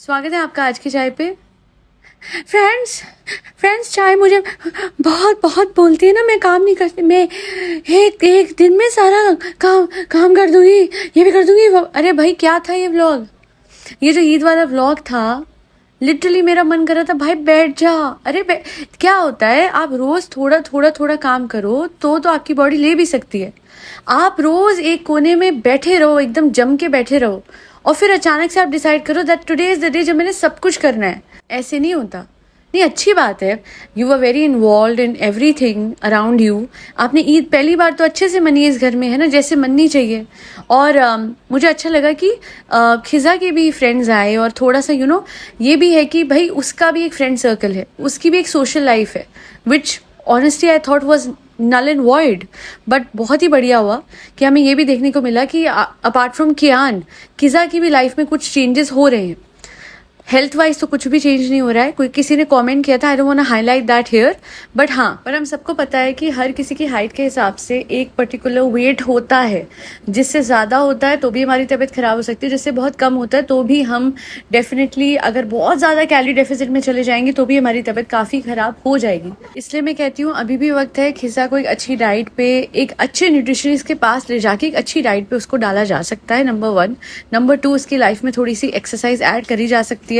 स्वागत है आपका आज की चाय पे। फ्रेंड्स फ्रेंड्स चाय मुझे बहुत बहुत बोलती है ना, मैं काम नहीं करती, मैं एक एक दिन में सारा काम काम कर दूंगी, ये भी कर दूंगी अरे भाई क्या था ये व्लॉग, ये जो ईद वाला व्लॉग था, लिटरली मेरा मन कर रहा था भाई बैठ जा। अरे क्या होता है, आप रोज थोड़ा थोड़ा थोड़ा काम करो तो आपकी बॉडी ले भी सकती है। आप रोज एक कोने में बैठे रहो, एकदम जम के बैठे रहो, और फिर अचानक से आप डिसाइड करो that today is the day जब मैंने सब कुछ करना है। ऐसे नहीं होता। नहीं, अच्छी बात है, you are very involve in everything around you. आपने ईद पहली बार तो अच्छे से मनी इस घर में, है ना, जैसे मननी चाहिए। और मुझे अच्छा लगा कि खिजा के भी फ्रेंड्स आए, और थोड़ा सा ये भी है कि भाई उसका भी एक फ्रेंड सर्कल है, उसकी भी एक सोशल लाइफ है, which honestly I thought was null and void. But बहुत ही बढ़िया हुआ कि हमें ये भी देखने को मिला कि अपार्ट फ्रॉम कियान, किजा की भी लाइफ में कुछ चेंजेस हो रहे हैं। हेल्थ वाइज तो कुछ भी चेंज नहीं हो रहा है। कोई किसी ने कमेंट किया था, I don't want to highlight that here, but हाँ, पर हम सबको पता है कि हर किसी की हाइट के हिसाब से एक पर्टिकुलर वेट होता है। जिससे ज़्यादा होता है तो भी हमारी तबीयत खराब हो सकती है, जिससे बहुत कम होता है तो भी हम डेफिनेटली, अगर बहुत ज़्यादा कैलोरी डेफिसिट में चले जाएंगे तो भी हमारी तबीयत काफ़ी ख़राब हो जाएगी। इसलिए मैं कहती हूँ अभी भी वक्त है, खिसा को एक अच्छी डाइट पे, एक अच्छे न्यूट्रिशनिस्ट के पास ले जाके एक अच्छी डाइट पे उसको डाला जा सकता है, नंबर 1। नंबर 2, उसकी लाइफ में थोड़ी सी एक्सरसाइज ऐड करी जा सकती है।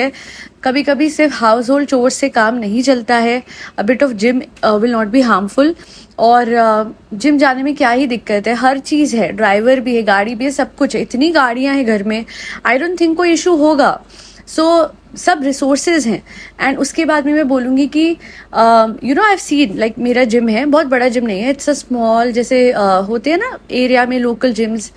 कभी कभी सिर्फ हाउस होल्ड चोर्स से काम नहीं चलता है। A bit of gym will not be harmful. और जिम जाने में क्या ही दिक्कत है, हर चीज़ है, ड्राइवर भी है, गाड़ी भी है, सब कुछ है, इतनी गाड़ियां हैं घर में, आई डोंट थिंक कोई इशू होगा। सब रिसोर्सेज हैं। एंड उसके बाद में मैं बोलूँगी कि आई सीन लाइक, मेरा जिम है, बहुत बड़ा जिम नहीं है, इट्स अ स्मॉल, जैसे होते हैं ना एरिया में लोकल जिम्स,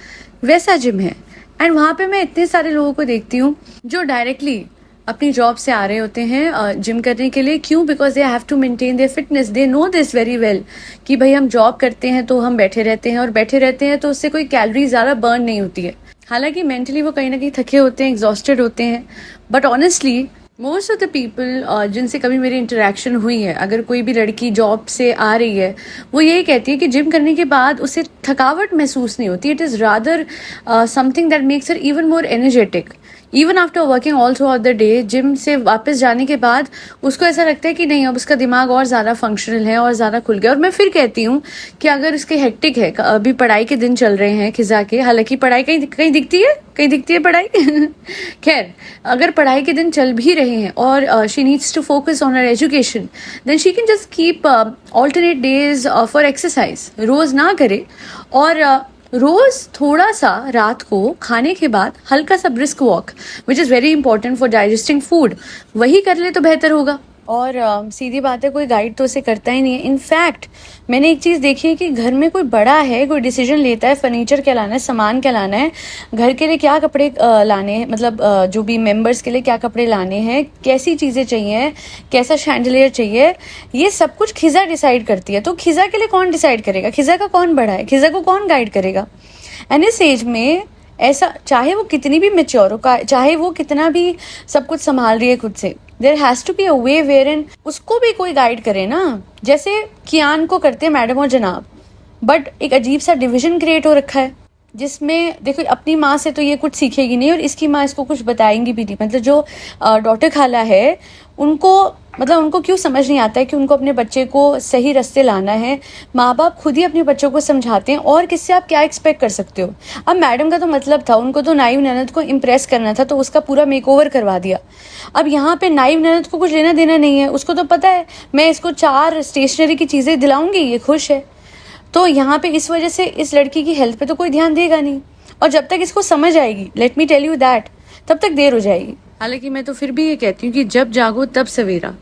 वैसा जिम है। एंड वहाँ पे मैं इतने सारे लोगों को देखती हूँ जो डायरेक्टली अपनी जॉब से आ रहे होते हैं जिम करने के लिए। क्यों? Because they have to maintain their fitness, they know this very well कि भाई हम जॉब करते हैं तो हम बैठे रहते हैं, और बैठे रहते हैं तो उससे कोई कैलोरी ज़्यादा बर्न नहीं होती है। हालांकि मेंटली वो कहीं ना कहीं थके होते हैं, एग्जॉस्टेड होते हैं, but honestly most of the people जिनसे कभी मेरी इंटरेक्शन हुई है, अगर कोई भी लड़की जॉब से आ रही है, वो यही कहती है कि जिम करने के बाद उसे थकावट महसूस नहीं होती। It is rather something that makes her even more energetic even after working all through out the day. Gym से वापस जाने के बाद उसको ऐसा लगता है कि नहीं, अब उसका दिमाग और ज़्यादा फंक्शनल है और ज़्यादा खुल गया। और मैं फिर कहती हूँ कि अगर उसके हेक्टिक है, अभी पढ़ाई के दिन चल रहे हैं खिजा के, हालांकि पढ़ाई कहीं कहीं दिखती है, कहीं दिखती है पढ़ाई खैर, अगर पढ़ाई के दिन चल भी रहे हैं और she needs to focus on her education, then she can just keep alternate days for exercise. रोज ना करे, और रोज थोड़ा सा रात को खाने के बाद हल्का सा brisk walk, which is very important for digesting food, वही कर ले तो बेहतर होगा। और सीधी बात है, कोई गाइड तो उसे करता ही नहीं है। इनफैक्ट मैंने एक चीज़ देखी है कि घर में कोई बड़ा है, कोई डिसीजन लेता है, फर्नीचर क्या लाना है, सामान क्या लाना है, घर के लिए क्या कपड़े लाने हैं, मतलब जो भी मेंबर्स के लिए क्या कपड़े लाने हैं, कैसी चीज़ें चाहिए, कैसा शैंडलियर चाहिए, ये सब कुछ खिजा डिसाइड करती है। तो खिजा के लिए कौन डिसाइड करेगा? खिजा का कौन बड़ा है? खिजा को कौन गाइड करेगा? एंड इस एज में ऐसा, चाहे वो कितनी भी मेच्योर हो, चाहे वो कितना भी सब कुछ संभाल रही है खुद से, there has to be a way wherein उसको भी कोई गाइड करे ना। जैसे कियान को करते हैं मैडम और जनाब, बट एक अजीब सा डिवीजन क्रिएट हो रखा है, जिसमें देखो अपनी माँ से तो ये कुछ सीखेगी नहीं, और इसकी माँ इसको कुछ बताएंगी भी नहीं। मतलब जो डॉटर खाला है, उनको क्यों समझ नहीं आता है कि उनको अपने बच्चे को सही रास्ते लाना है। माँ बाप खुद ही अपने बच्चों को समझाते हैं, और किससे आप क्या एक्सपेक्ट कर सकते हो। अब मैडम का तो मतलब था, उनको तो नाइव ननद को इम्प्रेस करना था, तो उसका पूरा मेकओवर करवा दिया। अब यहाँ पे नाइव ननद को कुछ लेना देना नहीं है, उसको तो पता है मैं इसको 4 स्टेशनरी की चीज़ें दिलाऊंगी, ये खुश है। तो यहाँ पे इस वजह से इस लड़की की हेल्थ पे तो कोई ध्यान देगा नहीं, और जब तक इसको समझ आएगी, let me tell you that, तब तक देर हो जाएगी। हालांकि मैं तो फिर भी ये कहती हूँ कि जब जागो तब सवेरा।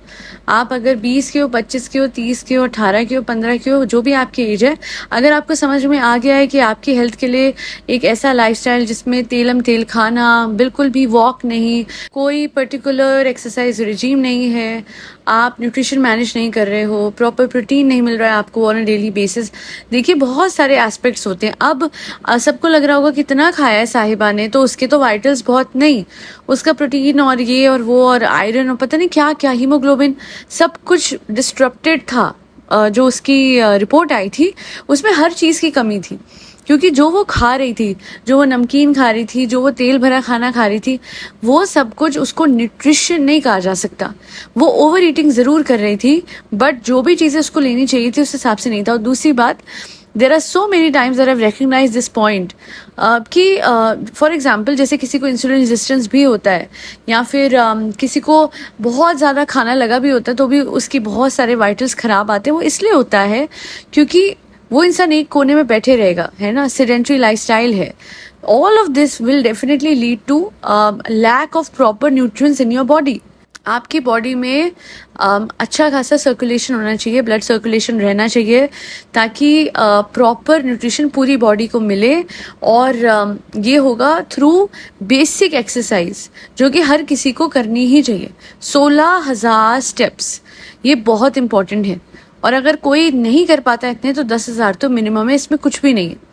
आप अगर 20 के हो, 25 के हो, 30 के हो, 18 के हो, 15 के हो, जो भी आपकी एज है, अगर आपको समझ में आ गया है कि आपकी हेल्थ के लिए एक ऐसा लाइफस्टाइल जिसमें तेलम तेल खाना, बिल्कुल भी वॉक नहीं, कोई पर्टिकुलर एक्सरसाइज रिजीम नहीं है, आप न्यूट्रिशन मैनेज नहीं कर रहे हो, प्रॉपर प्रोटीन नहीं मिल रहा है आपको ऑन अ डेली बेसिस, देखिए बहुत सारे एस्पेक्ट्स होते हैं। अब सबको लग रहा होगा कितना खाया है साहिबा ने, तो उसके तो वाइटल्स बहुत नहीं, उसका प्रोटीन और ये और वो और आयरन और पता नहीं क्या क्या, हीमोग्लोबिन, सब कुछ डिस्ट्रप्टेड था। जो उसकी रिपोर्ट आई थी उसमें हर चीज़ की कमी थी। क्योंकि जो वो खा रही थी, जो वो नमकीन खा रही थी, जो वो तेल भरा खाना खा रही थी, वो सब कुछ उसको न्यूट्रिशन नहीं कहा जा सकता। वो ओवर ईटिंग ज़रूर कर रही थी, बट जो भी चीज़ें उसको लेनी चाहिए थी उस हिसाब से नहीं था। और दूसरी बात, there are so many times that I recognise this point कि फॉर एग्जाम्पल जैसे किसी को इंसुलिन रेजिस्टेंस भी होता है, या फिर किसी को बहुत ज़्यादा खाना लगा भी होता है तो भी उसकी बहुत सारे वाइटल्स ख़राब आते हैं। वो इसलिए होता है क्योंकि वो इंसान एक कोने में बैठे रहेगा, है ना, सेडेंटरी लाइफस्टाइल है। All of this will definitely lead to lack of proper nutrients in your body. आपकी बॉडी में अच्छा खासा सर्कुलेशन होना चाहिए, ब्लड सर्कुलेशन रहना चाहिए, ताकि प्रॉपर न्यूट्रिशन पूरी बॉडी को मिले। और ये होगा थ्रू बेसिक एक्सरसाइज, जो कि हर किसी को करनी ही चाहिए। 16,000 स्टेप्स, ये बहुत इंपॉर्टेंट है। और अगर कोई नहीं कर पाता इतने, तो 10,000 तो मिनिमम है, इसमें कुछ भी नहीं है।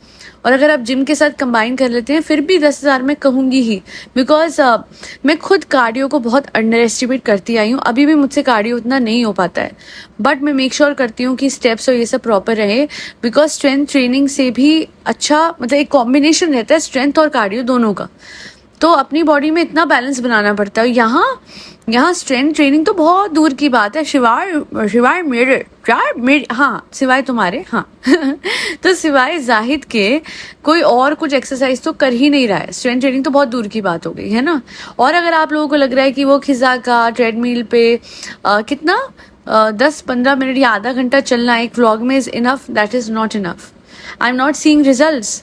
और अगर आप जिम के साथ कंबाइन कर लेते हैं फिर भी 10,000 मैं कहूँगी ही, बिकॉज मैं खुद कार्डियो को बहुत अंडर एस्टिमेट करती आई हूँ। अभी भी मुझसे कार्डियो उतना नहीं हो पाता है, बट मैं मेक श्योर करती हूँ कि स्टेप्स और ये सब प्रॉपर रहे, बिकॉज स्ट्रेंथ ट्रेनिंग से भी अच्छा, मतलब एक कॉम्बिनेशन रहता है स्ट्रेंथ और कार्डियो दोनों का। तो अपनी बॉडी में इतना बैलेंस बनाना पड़ता है। यहाँ स्ट्रेंथ ट्रेनिंग तो बहुत दूर की बात है, सिवाय मेरे हाँ, सिवाय तुम्हारे, हाँ तो सिवाय जाहिद के कोई और कुछ एक्सरसाइज तो कर ही नहीं रहा है। स्ट्रेंथ ट्रेनिंग तो बहुत दूर की बात हो गई, है ना। और अगर आप लोगों को लग रहा है कि वो खिजा का ट्रेडमिल पे कितना 10-15 मिनट या आधा घंटा चलना एक व्लॉग में is enough, that is not enough. I am not seeing results.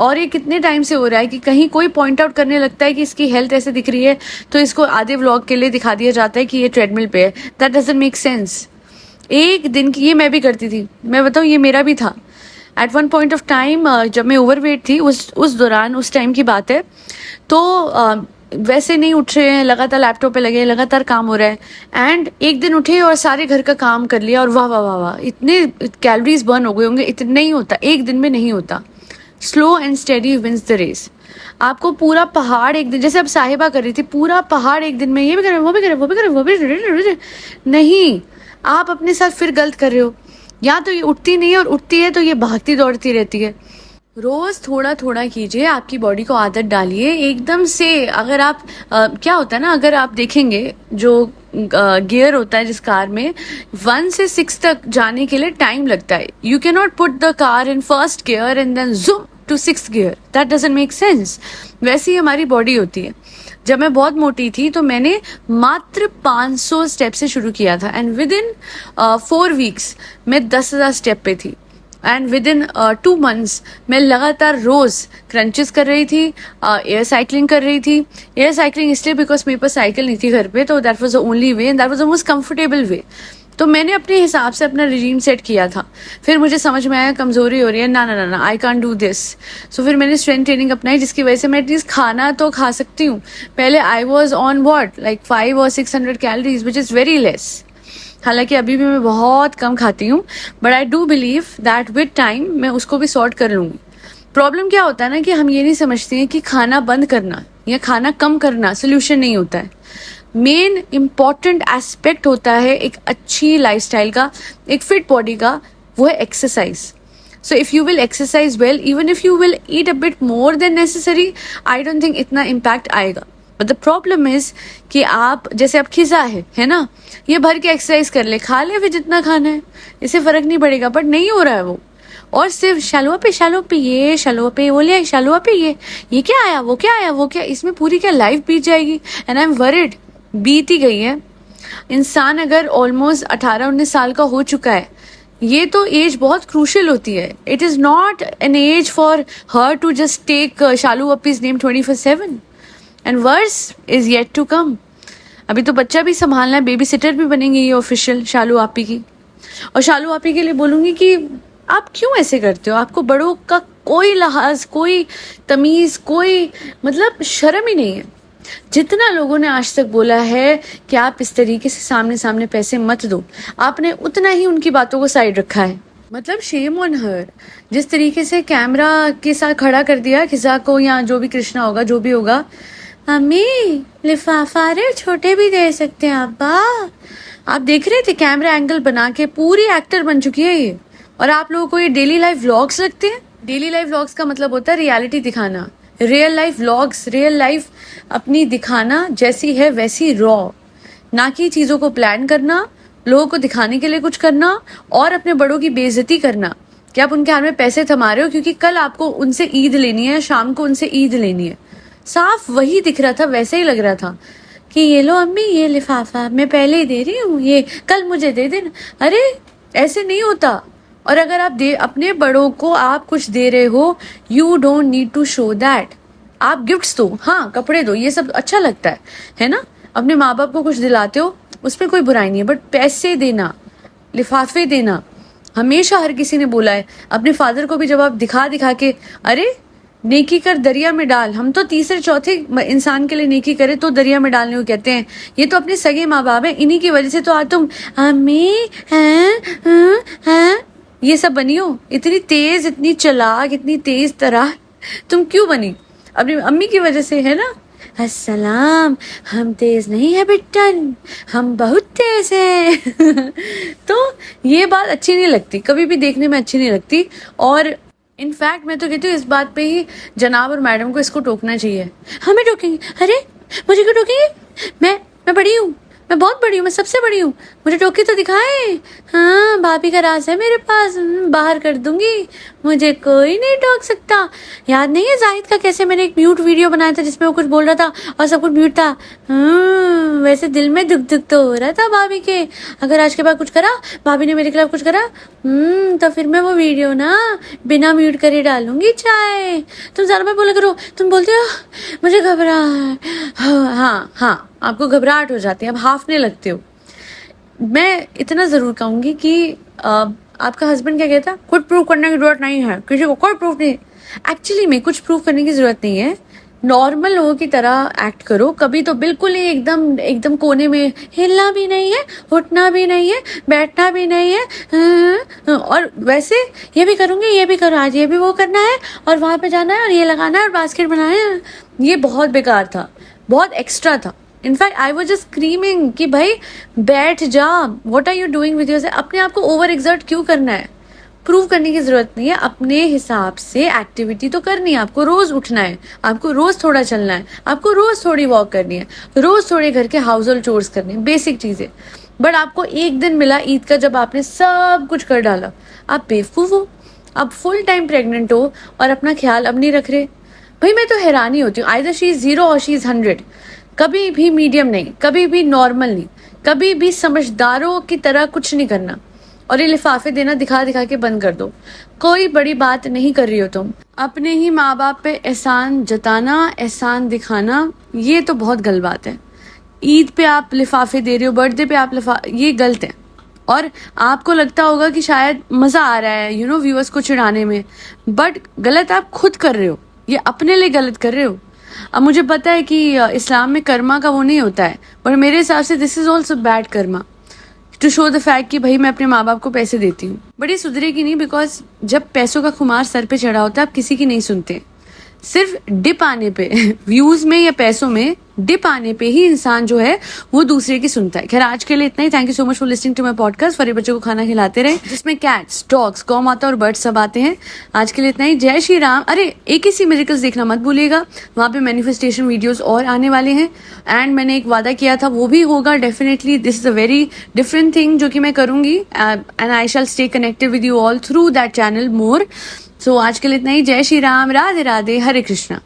और ये कितने टाइम से हो रहा है कि कहीं कोई पॉइंट आउट करने लगता है कि इसकी हेल्थ ऐसे दिख रही है, तो इसको आधे व्लॉग के लिए दिखा दिया जाता है कि ये ट्रेडमिल पे है। That doesn't make sense. एक दिन की, ये मैं भी करती थी, मैं बताऊँ, ये मेरा भी था at one point of time. जब मैं ओवरवेट थी, उस दौरान, उस टाइम की बात है, तो वैसे नहीं उठ रहे हैं, लगातार लैपटॉप पे लगे, लगातार काम हो रहा है, एंड एक दिन उठे और सारे घर का काम कर लिया, और वाह वाह वाह वाह, इतने कैलोरीज बर्न हो गए होंगे। इतने नहीं होता, एक दिन में नहीं होता। Slow and steady wins the race. आपको पूरा पहाड़ एक दिन, जैसे अब साहिबा कर रही थी, पूरा पहाड़ एक दिन में, ये भी करे, वो भी करे, वो भी करे, वो भी नहीं, आप अपने साथ फिर गलत कर रहे हो। या तो ये उठती नहीं है, और उठती है तो ये भागती दौड़ती रहती है। रोज थोड़ा थोड़ा कीजिए, आपकी बॉडी को आदत डालिए एकदम से। अगर आप क्या होता है ना, अगर आप देखेंगे जो गियर होता है जिस कार में, 1 से 6 तक जाने के लिए टाइम लगता है। You can not put the car in first gear and then zoom to 6th gear, that doesn't make sense. वैसे ही हमारी बॉडी होती है। जब मैं बहुत मोटी थी तो मैंने मात्र 500 स्टेप से शुरू किया था, एंड विद इन 4 वीक्स मैं 10,000 स्टेप पे थी। एंड विद इन 2 मंथ्स मैं लगातार रोज क्रंचेस कर रही थी, एयर साइकिलिंग कर रही थी। एयर साइकिलिंग इसलिए बिकॉज मेरे पास साइकिल नहीं थी घर पे, तो that was the only way and that was the most comfortable way. तो मैंने अपने हिसाब से अपना रिजीम सेट किया था। फिर मुझे समझ में आया कमजोरी हो रही है, ना ना ना ना, आई कांट डू दिस। सो फिर मैंने स्ट्रेंथ ट्रेनिंग अपनाई, जिसकी वजह से मैं एटलीस्ट खाना तो खा सकती हूँ। पहले I was on what like 500 or 600 calories, which is very less. हालांकि अभी भी मैं बहुत कम खाती हूँ, but I do believe that with time मैं उसको भी सॉर्ट कर लूँगी। प्रॉब्लम क्या होता है ना, कि हम ये नहीं समझते हैं कि खाना बंद करना या खाना कम करना सोल्यूशन नहीं होता है। मेन इम्पॉर्टेंट एस्पेक्ट होता है एक अच्छी लाइफस्टाइल का, एक फिट बॉडी का, वो है exercise. So if you will exercise well, even if you will eat a bit more than necessary, I don't think इतना इम्पैक्ट आएगा। बट द प्रॉब्लम इज कि आप, जैसे अब खिजा है ना, ये भर के एक्सरसाइज कर ले, खा ले फिर जितना खाना है, इससे फर्क नहीं पड़ेगा, बट नहीं हो रहा है वो। और सिर्फ शैलो पे ये, शैलो पे वो ले, शैलो पे ये क्या आया, वो क्या आया, वो क्या, इसमें पूरी क्या लाइफ बीत जाएगी। एंड आई एम वरिड, बीत ही गई है। इंसान अगर ऑलमोस्ट 18-19 साल का हो चुका है, ये तो एज बहुत क्रूशियल होती है। It is not an age for her to just take शालू अपीज नेम 24/7, and worse is yet to come. अभी तो बच्चा भी संभालना है, बेबी सिटर भी बनेंगे ये ऑफिशियल शालू आपी की। और शालू आपी के लिए बोलूंगी कि आप क्यों ऐसे करते हो? आपको बड़ों का कोई लिहाज, कोई तमीज, कोई मतलब शर्म ही नहीं है। जितना लोगों ने आज तक बोला है कि आप इस तरीके से सामने सामने पैसे मत दो, आपने उतना ही उनकी बातों को साइड रखा है। मतलब शेम ऑन हर। जिस तरीके से कैमरा के साथ खड़ा कर दिया खिजा को, या जो भी कृष्णा होगा, जो भी होगा, अम्मी लिफाफा रे, छोटे भी दे सकते हैं अब्बा। आप देख रहे थे कैमरा एंगल बना के, पूरी एक्टर बन चुकी है ये। और आप लोगों को ये डेली लाइफ व्लॉग्स लगते हैं। डेली लाइफ व्लॉग्स का मतलब होता है रियलिटी दिखाना, real life vlogs, real life अपनी दिखाना जैसी है वैसी रॉ, ना कि चीज़ों को प्लान करना, लोगों को दिखाने के लिए कुछ करना और अपने बड़ों की बेइज्जती करना कि आप उनके हाथ में पैसे थमा रहे हो क्योंकि कल आपको उनसे ईद लेनी है, शाम को उनसे ईद लेनी है। साफ वही दिख रहा था, वैसे ही लग रहा था कि ये लो अम्मी, ये लिफाफा मैं पहले ही दे रही हूँ, ये कल मुझे दे देना। अरे ऐसे नहीं होता। और अगर आप अपने बड़ों को आप कुछ दे रहे हो, you don't need to show that. आप गिफ्ट्स दो, हाँ कपड़े दो, ये सब अच्छा लगता है ना। अपने माँ बाप को कुछ दिलाते हो उसमें कोई बुराई नहीं है, बट पैसे देना, लिफाफे देना, हमेशा हर किसी ने बोला है। अपने फादर को भी जब आप दिखा दिखा के, अरे नेकी कर दरिया में डाल, हम तो तीसरे चौथे इंसान के लिए नेकी करे तो दरिया में डालने को कहते हैं। ये तो अपने सगे माँ बाप हैं, इन्हीं की वजह से तो आज तुम अम्मी हैं ये सब बनी हो। इतनी तेज, इतनी चालाक, इतनी तेज तरह तुम क्यों बनी? अपनी अम्मी की वजह से, है ना। अस्सलाम, हम तेज नहीं है बिट्टन, हम बहुत तेज हैं। तो ये बात अच्छी नहीं लगती, कभी भी देखने में अच्छी नहीं लगती। और इनफैक्ट मैं तो कहती हूँ इस बात पे ही जनाब और मैडम को इसको टोकना चाहिए। हमें टोकेंगे? अरे मुझे क्यों टोकेंगे? मैं बड़ी हूँ, मैं बहुत बड़ी हूँ, मैं सबसे बड़ी हूँ, मुझे टोके तो दिखाए। हाँ भाभी का राज है मेरे पास, बाहर कर दूंगी, मुझे कोई नहीं टोक सकता। याद नहीं है जाहिद का कैसे मैंने एक म्यूट वीडियो बनाया था जिसमें वो कुछ बोल रहा था और सब कुछ म्यूट था। वैसे दिल में दुख दुख तो हो रहा था भाभी के, अगर आज के बाद कुछ करा, भाभी ने मेरे खिलाफ कुछ करा, तो फिर मैं वो वीडियो ना बिना म्यूट करे डालूंगी। चाय तुम ज्यादा मत बोला करो, तुम बोलते हो मुझे घबराहट। हाँ आपको घबराहट हो जाती है, अब हाफने लगते हो। मैं इतना जरूर कहूंगी कि आपका हस्बैंड क्या कहता, कुछ प्रूव करने की जरूरत नहीं है, किसी को कोई प्रूफ नहीं। एक्चुअली में कुछ प्रूव करने की जरूरत नहीं है, नॉर्मल लोगों की तरह एक्ट करो। कभी तो बिल्कुल ही एकदम कोने में, हिलना भी नहीं है, उठना भी नहीं है, बैठना भी नहीं है। और वैसे ये भी करूंगी, ये भी करो, आज ये भी वो करना है और वहां पे जाना है और ये लगाना है और बास्केट बनाना है। ये बहुत बेकार था, बहुत एक्स्ट्रा था। In fact I was just screaming कि भाई बैठ जा, what are you doing with yourself. अपने आप को ओवर एक्सर्ट क्यों करना है? प्रूव करने की जरूरत नहीं है, अपने हिसाब से एक्टिविटी तो करनी है। आपको रोज उठना है, आपको रोज थोड़ा चलना है, आपको रोज थोड़ी वॉक करनी है, रोज थोड़े घर के हाउस होल्ड चोर्स करने हैं, बेसिक चीजें। बट आपको एक दिन मिला ईद का जब आपने सब कुछ कर डाला, आप बेवकूफ हो। आप फुल टाइम प्रेग्नेंट हो और अपना ख्याल अब नहीं रख रहे। भाई मैं तो हैरानी होती हूँ, आइदर शी इज 0 और शी इज 100, कभी भी मीडियम नहीं, कभी भी नॉर्मल नहीं, कभी भी समझदारों की तरह कुछ नहीं करना। और ये लिफाफे देना दिखा दिखा के बंद कर दो, कोई बड़ी बात नहीं कर रही हो तुम। अपने ही माँ बाप पे एहसान जताना, एहसान दिखाना, ये तो बहुत गलत बात है। ईद पे आप लिफाफे दे रहे हो, बर्थडे पे आप ये गलत है। और आपको लगता होगा कि शायद मजा आ रहा है व्यूअर्स को चिढ़ाने में, बट गलत आप खुद कर रहे हो, ये अपने लिए गलत कर रहे हो। अब मुझे पता है कि इस्लाम में कर्मा का वो नहीं होता है, पर मेरे हिसाब से this is also bad karma to show the fact कि भाई मैं अपने माँ बाप को पैसे देती हूँ। बट ये सुधरेगी नहीं, बिकॉज जब पैसों का खुमार सर पे चढ़ा होता है आप किसी की नहीं सुनते। सिर्फ डिप आने पे व्यूज में या पैसों में डिप आने पे ही इंसान जो है वो दूसरे की सुनता है। खैर आज के लिए इतना ही। Thank you so much for listening to my podcast. फरी बच्चों को खाना खिलाते रहे, जिसमें कैट्स, डॉग्स, गौ माता और बर्ड्स सब आते हैं। आज के लिए इतना ही। जय श्री राम। अरे AKC मिरेकल्स देखना मत भूलिएगा, वहां पे मैनिफेस्टेशन वीडियोस और आने वाले हैं। एंड मैंने एक वादा किया था, वो भी होगा definitely. This is a very different thing जो कि मैं करूंगी, and I shall stay connected with you all through that channel more. So आज के लिए इतना ही। जय श्री राम, राधे राधे, हरे कृष्णा।